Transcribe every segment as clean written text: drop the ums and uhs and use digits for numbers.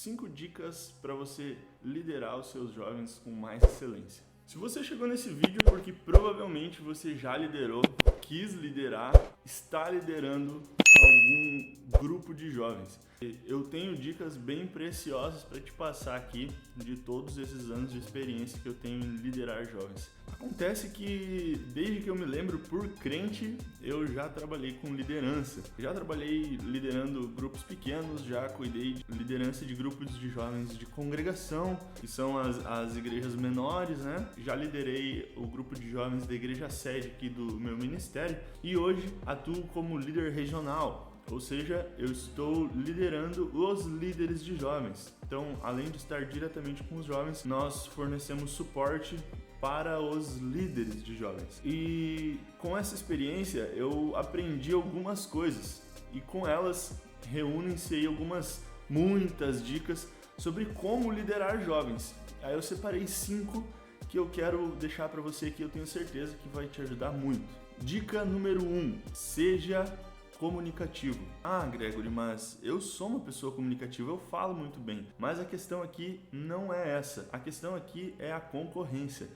5 dicas para você liderar os seus jovens com mais excelência. Se você chegou nesse vídeo é porque provavelmente você já liderou, quis liderar, está liderando algum grupo de jovens. Eu tenho dicas bem preciosas para te passar aqui de todos esses anos de experiência que eu tenho em liderar jovens. Acontece que desde que eu me lembro por crente, eu já trabalhei com liderança. Já trabalhei liderando grupos pequenos, já cuidei de liderança de grupos de jovens de congregação, que são as igrejas menores, né? Já liderei o grupo de jovens da igreja sede aqui do meu ministério e hoje atuo como líder regional. Ou seja, eu estou liderando os líderes de jovens. Então, além de estar diretamente com os jovens, nós fornecemos suporte para os líderes de jovens. E com essa experiência, eu aprendi algumas coisas. E com elas, reúnem-se aí muitas dicas sobre como liderar jovens. Aí eu separei 5 que eu quero deixar para você aqui, eu tenho certeza que vai te ajudar muito. Dica número 1, seja comunicativo. Gregory, mas eu sou uma pessoa comunicativa, eu falo muito bem. Mas a questão aqui não é essa. A questão aqui é a concorrência.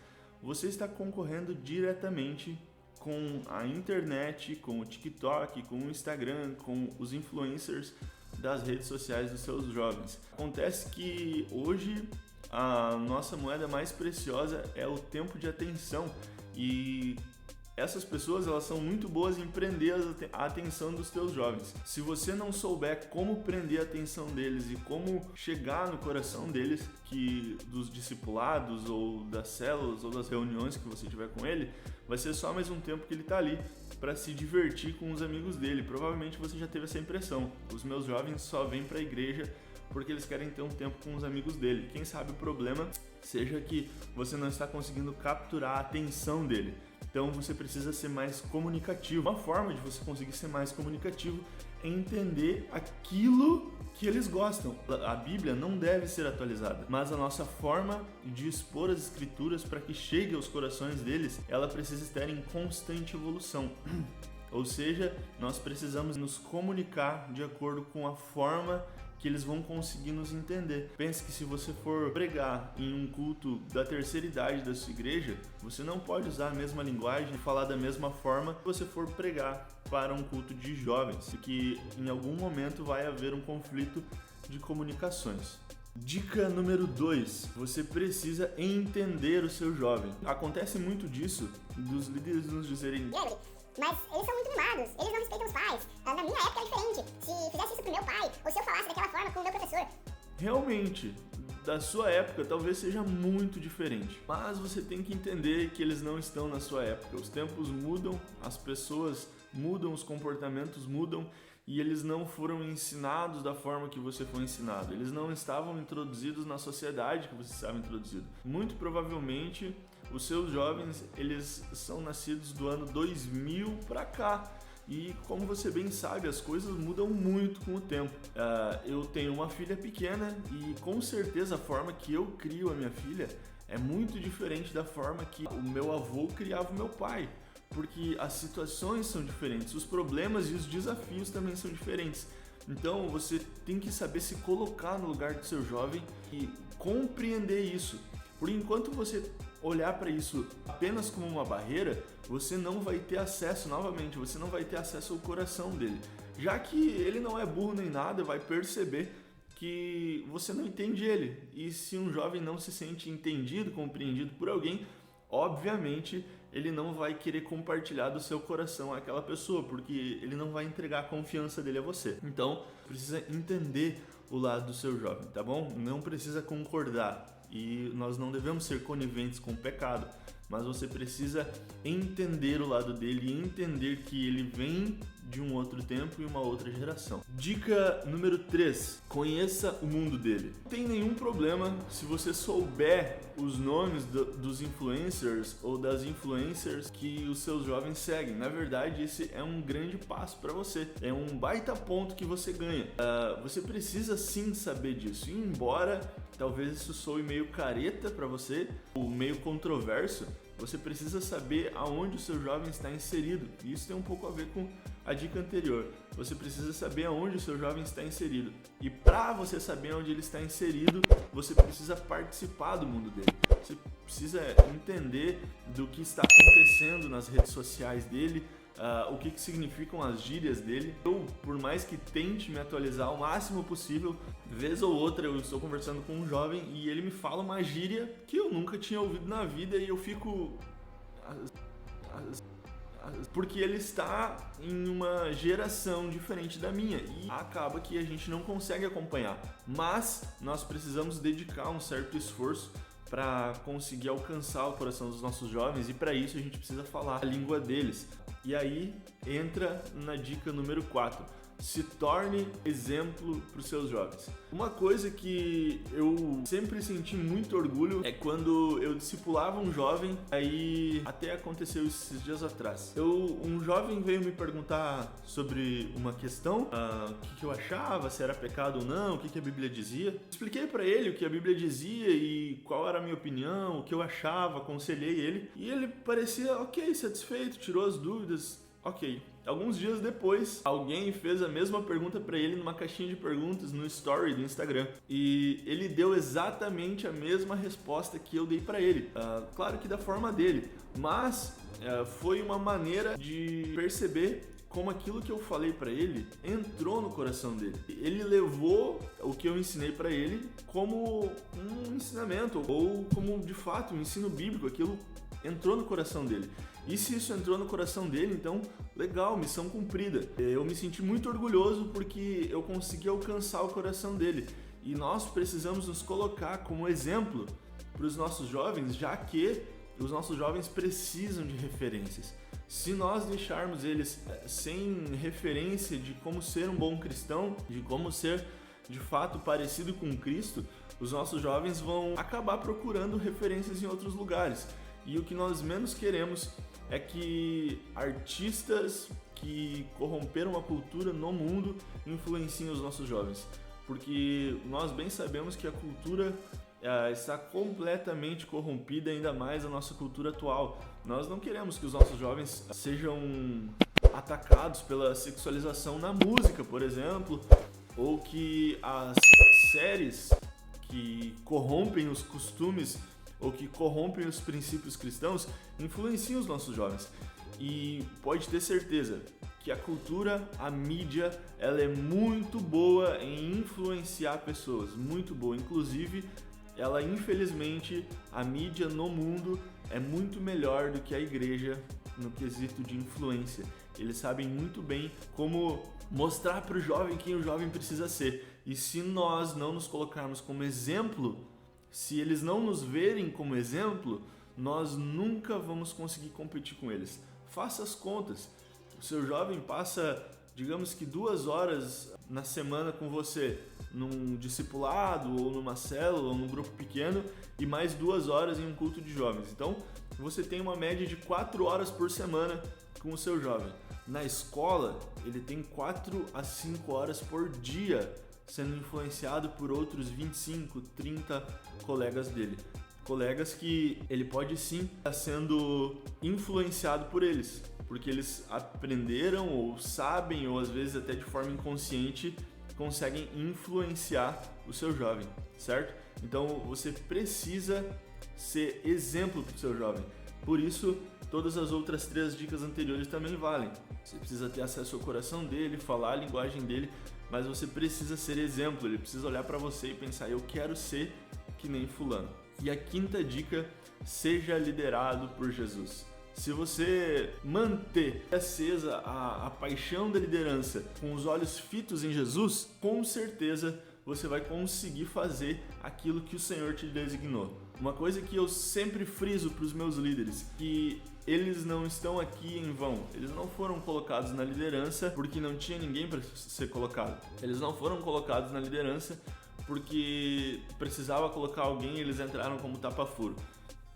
Você está concorrendo diretamente com a internet, com o TikTok, com o Instagram, com os influencers das redes sociais dos seus jovens. Acontece que hoje a nossa moeda mais preciosa é o tempo de atenção e essas pessoas elas são muito boas em prender a atenção dos teus jovens. Se você não souber como prender a atenção deles e como chegar no coração deles, que dos discipulados ou das células ou das reuniões que você tiver com ele, vai ser só mais um tempo que ele está ali para se divertir com os amigos dele. Provavelmente você já teve essa impressão. Os meus jovens só vêm para a igreja porque eles querem ter um tempo com os amigos dele. Quem sabe o problema seja que você não está conseguindo capturar a atenção dele. Então você precisa ser mais comunicativo. Uma forma de você conseguir ser mais comunicativo é entender aquilo que eles gostam. A Bíblia não deve ser atualizada, mas a nossa forma de expor as escrituras para que chegue aos corações deles, ela precisa estar em constante evolução. Ou seja, nós precisamos nos comunicar de acordo com a forma que eles vão conseguir nos entender. Pense que se você for pregar em um culto da terceira idade da sua igreja, você não pode usar a mesma linguagem e falar da mesma forma que você for pregar para um culto de jovens, porque em algum momento vai haver um conflito de comunicações. Dica número 2, você precisa entender o seu jovem. Acontece muito disso, dos líderes nos dizerem: mas eles são muito mimados, eles não respeitam os pais. Na minha época era diferente. Se fizesse isso pro meu pai, ou se eu falasse daquela forma com o meu professor. Realmente, da sua época talvez seja muito diferente. Mas você tem que entender que eles não estão na sua época. Os tempos mudam, as pessoas mudam, os comportamentos mudam e eles não foram ensinados da forma que você foi ensinado. Eles não estavam introduzidos na sociedade que você estava introduzido. Muito provavelmente os seus jovens, eles são nascidos do ano 2000 para cá. E como você bem sabe, as coisas mudam muito com o tempo. Eu tenho uma filha pequena e com certeza a forma que eu crio a minha filha é muito diferente da forma que o meu avô criava o meu pai. Porque as situações são diferentes, os problemas e os desafios também são diferentes. Então você tem que saber se colocar no lugar do seu jovem e compreender isso. Por enquanto você olhar para isso apenas como uma barreira, você não vai ter acesso, novamente, você não vai ter acesso ao coração dele. Já que ele não é burro nem nada, vai perceber que você não entende ele. E se um jovem não se sente entendido, compreendido por alguém, obviamente ele não vai querer compartilhar do seu coração àquela pessoa, porque ele não vai entregar a confiança dele a você. Então, precisa entender o lado do seu jovem, tá bom? Não precisa concordar. E nós não devemos ser coniventes com o pecado, mas você precisa entender o lado dele e entender que ele vem de um outro tempo e uma outra geração. Dica número 3, conheça o mundo dele. Não tem nenhum problema se você souber os nomes dos influencers ou das influencers que os seus jovens seguem. Na verdade, esse é um grande passo para você, é um baita ponto que você ganha. Você precisa sim saber disso, e embora talvez isso soe meio careta para você, ou meio controverso, você precisa saber aonde o seu jovem está inserido. E isso tem um pouco a ver com a dica anterior. Você precisa saber aonde o seu jovem está inserido. E para você saber onde ele está inserido, você precisa participar do mundo dele. Você precisa entender do que está acontecendo nas redes sociais dele, o que significam as gírias dele. Eu, por mais que tente me atualizar o máximo possível, vez ou outra eu estou conversando com um jovem e ele me fala uma gíria que eu nunca tinha ouvido na vida e eu fico... porque ele está em uma geração diferente da minha e acaba que a gente não consegue acompanhar. Mas nós precisamos dedicar um certo esforço para conseguir alcançar o coração dos nossos jovens e para isso a gente precisa falar a língua deles. E aí entra na dica número 4. Se torne exemplo para os seus jovens. Uma coisa que eu sempre senti muito orgulho é quando eu discipulava um jovem, aí até aconteceu esses dias atrás. Um jovem veio me perguntar sobre uma questão, o que eu achava, se era pecado ou não, o que a Bíblia dizia. Expliquei para ele o que a Bíblia dizia e qual era a minha opinião, o que eu achava, aconselhei ele. E ele parecia ok, satisfeito, tirou as dúvidas, ok. Alguns dias depois, alguém fez a mesma pergunta para ele numa caixinha de perguntas no story do Instagram. E ele deu exatamente a mesma resposta que eu dei para ele. Claro que da forma dele, mas foi uma maneira de perceber como aquilo que eu falei para ele entrou no coração dele. Ele levou o que eu ensinei para ele como um ensinamento ou como de fato um ensino bíblico. Aquilo entrou no coração dele. E se isso entrou no coração dele, então legal, missão cumprida. Eu me senti muito orgulhoso porque eu consegui alcançar o coração dele. E nós precisamos nos colocar como exemplo para os nossos jovens, já que os nossos jovens precisam de referências. Se nós deixarmos eles sem referência de como ser um bom cristão, de como ser de fato parecido com Cristo, os nossos jovens vão acabar procurando referências em outros lugares. E o que nós menos queremos é que artistas que corromperam a cultura no mundo influenciem os nossos jovens. Porque nós bem sabemos que a cultura está completamente corrompida, ainda mais a nossa cultura atual. Nós não queremos que os nossos jovens sejam atacados pela sexualização na música, por exemplo, ou que as séries que corrompem os costumes ou que corrompem os princípios cristãos influenciam os nossos jovens. E pode ter certeza que a cultura, a mídia, ela é muito boa em influenciar pessoas, muito boa. Inclusive, ela, infelizmente, a mídia no mundo é muito melhor do que a igreja no quesito de influência. Eles sabem muito bem como mostrar para o jovem quem o jovem precisa ser. E se nós não nos colocarmos como exemplo, se eles não nos verem como exemplo, nós nunca vamos conseguir competir com eles. Faça as contas. O seu jovem passa, digamos que 2 horas na semana com você, num discipulado, ou numa célula, ou num grupo pequeno, e mais 2 horas em um culto de jovens. Então, você tem uma média de 4 horas por semana com o seu jovem. Na escola, ele tem 4 a 5 horas por dia sendo influenciado por outros 25, 30 colegas dele. Colegas que ele pode sim estar sendo influenciado por eles, porque eles aprenderam ou sabem, ou às vezes até de forma inconsciente, conseguem influenciar o seu jovem, certo? Então você precisa ser exemplo para o seu jovem. Por isso, todas as outras 3 dicas anteriores também valem. Você precisa ter acesso ao coração dele, falar a linguagem dele, mas você precisa ser exemplo, ele precisa olhar para você e pensar, eu quero ser que nem fulano. E a 5ª dica, seja liderado por Jesus. Se você manter acesa a paixão da liderança com os olhos fitos em Jesus, com certeza você vai conseguir fazer aquilo que o Senhor te designou. Uma coisa que eu sempre friso para os meus líderes, que eles não estão aqui em vão. Eles não foram colocados na liderança porque não tinha ninguém para ser colocado. Eles não foram colocados na liderança porque precisava colocar alguém e eles entraram como tapa-furo.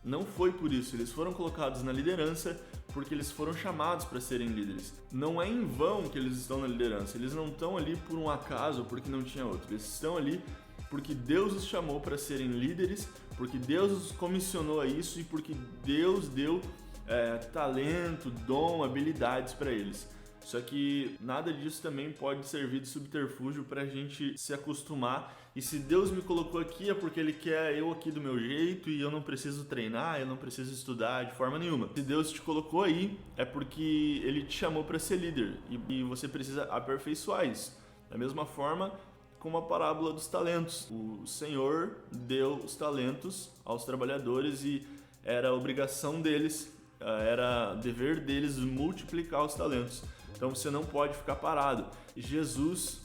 Não foi por isso. Eles foram colocados na liderança porque eles foram chamados para serem líderes. Não é em vão que eles estão na liderança. Eles não estão ali por um acaso ou porque não tinha outro. Eles estão ali porque Deus os chamou para serem líderes, porque Deus os comissionou a isso e porque Deus deu talento, dom, habilidades para eles. Só que nada disso também pode servir de subterfúgio para a gente se acostumar. E se Deus me colocou aqui é porque Ele quer eu aqui do meu jeito e eu não preciso treinar, eu não preciso estudar de forma nenhuma. Se Deus te colocou aí é porque Ele te chamou para ser líder e você precisa aperfeiçoar isso. Da mesma forma como a parábola dos talentos. O Senhor deu os talentos aos trabalhadores e era obrigação deles, era dever deles multiplicar os talentos. Então você não pode ficar parado. Jesus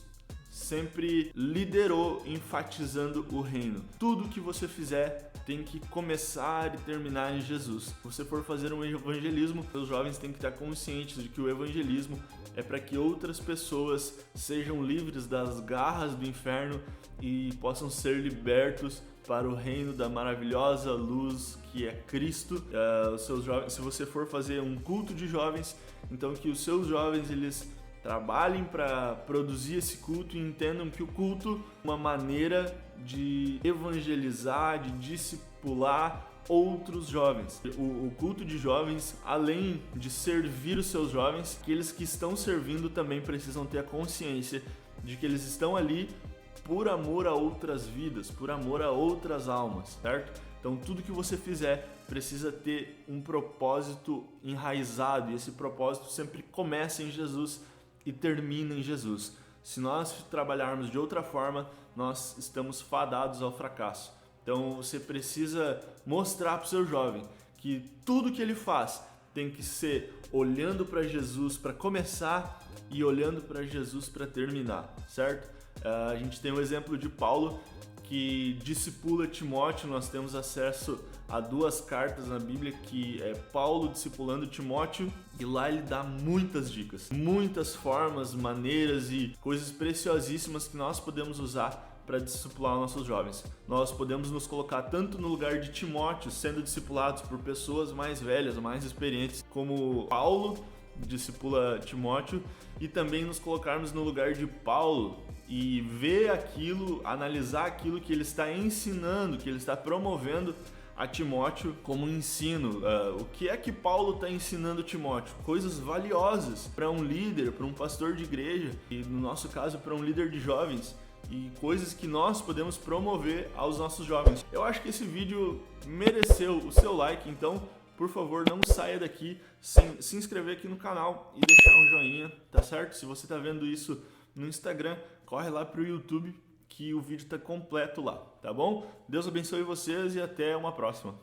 sempre liderou enfatizando o reino. Tudo que você fizer tem que começar e terminar em Jesus. Se você for fazer um evangelismo, os jovens têm que estar conscientes de que o evangelismo é para que outras pessoas sejam livres das garras do inferno e possam ser libertos para o reino da maravilhosa luz que é Cristo. Os seus jovens, se você for fazer um culto de jovens, então que os seus jovens eles trabalhem para produzir esse culto e entendam que o culto é uma maneira de evangelizar, de discipular outros jovens. O culto de jovens, além de servir os seus jovens, aqueles que estão servindo também precisam ter a consciência de que eles estão ali por amor a outras vidas, por amor a outras almas, certo? Então tudo que você fizer precisa ter um propósito enraizado e esse propósito sempre começa em Jesus e termina em Jesus. Se nós trabalharmos de outra forma, nós estamos fadados ao fracasso. Então você precisa mostrar para o seu jovem que tudo que ele faz tem que ser olhando para Jesus para começar e olhando para Jesus para terminar, certo? A gente tem o exemplo de Paulo, que discipula Timóteo. Nós temos acesso a 2 cartas na Bíblia, que é Paulo discipulando Timóteo, e lá ele dá muitas dicas, muitas formas, maneiras e coisas preciosíssimas que nós podemos usar para discipular nossos jovens. Nós podemos nos colocar tanto no lugar de Timóteo, sendo discipulados por pessoas mais velhas, mais experientes, como Paulo discipula Timóteo, e também nos colocarmos no lugar de Paulo e ver aquilo, analisar aquilo que ele está ensinando, que ele está promovendo a Timóteo como um ensino. O que é que Paulo está ensinando Timóteo? Coisas valiosas para um líder, para um pastor de igreja e, no nosso caso, para um líder de jovens, e coisas que nós podemos promover aos nossos jovens. Eu acho que esse vídeo mereceu o seu like, então por favor, não saia daqui sem se inscrever aqui no canal e deixar um joinha, tá certo? Se você está vendo isso no Instagram, corre lá pro YouTube que o vídeo está completo lá, tá bom? Deus abençoe vocês e até uma próxima.